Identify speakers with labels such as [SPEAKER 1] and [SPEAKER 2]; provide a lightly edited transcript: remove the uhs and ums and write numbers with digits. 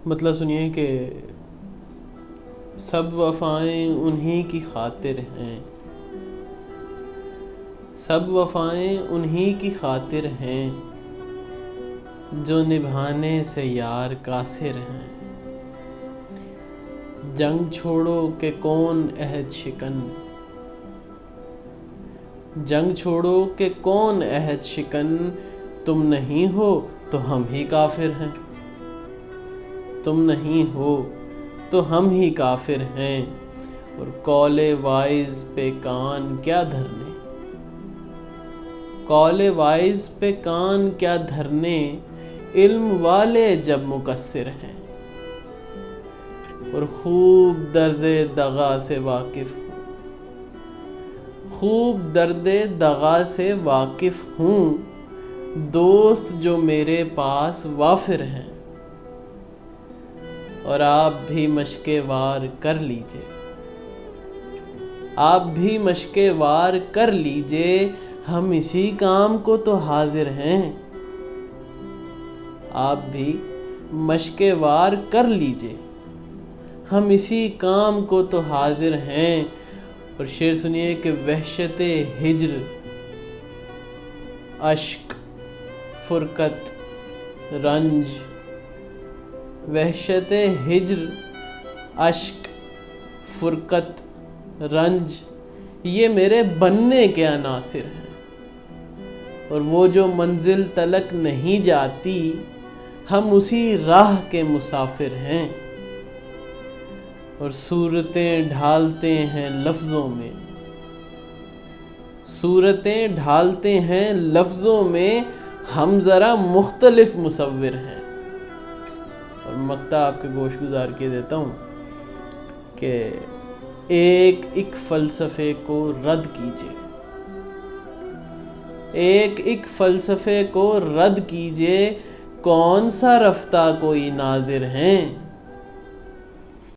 [SPEAKER 1] مطلب سنیے کہ سب وفائیں انہی کی خاطر ہیں، سب وفائیں انہی کی خاطر ہیں، جو نبھانے سے یار قاصر ہیں۔ جنگ چھوڑو کہ کون عہد شکن، جنگ چھوڑو کہ کون عہد شکن، تم نہیں ہو تو ہم ہی کافر ہیں، تم نہیں ہو تو ہم ہی کافر ہیں۔ اور قول وائز پہ کان کیا دھرنے، قول وائز پہ کان کیا دھرنے، علم والے جب مقصر ہیں۔ اور خوب درد دغا سے واقف ہوں، خوب درد دغا سے واقف ہوں، دوست جو میرے پاس وافر ہیں۔ اور آپ بھی مشق وار کر لیجئے، آپ بھی مشق وار کر لیجئے، ہم اسی کام کو تو حاضر ہیں۔ آپ بھی مشق وار کر لیجئے، ہم اسی کام کو تو حاضر ہیں۔ اور شعر سنیے کہ وحشت ہجر، اشک، فرقت، رنج، وحشت ہجر، اشک، فرقت، رنج، یہ میرے بننے کے عناصر ہیں۔ اور وہ جو منزل تلک نہیں جاتی، ہم اسی راہ کے مسافر ہیں۔ اور صورتیں ڈھالتے ہیں لفظوں میں، صورتیں ڈھالتے ہیں لفظوں میں، ہم ذرا مختلف مصور ہیں۔ اور مقطع آپ کے گوش گزار کے دیتا ہوں کہ ایک ایک فلسفے کو رد کیجئے، ایک ایک فلسفے کو رد کیجئے، کون سا رفتہ کوئی ناظر ہیں۔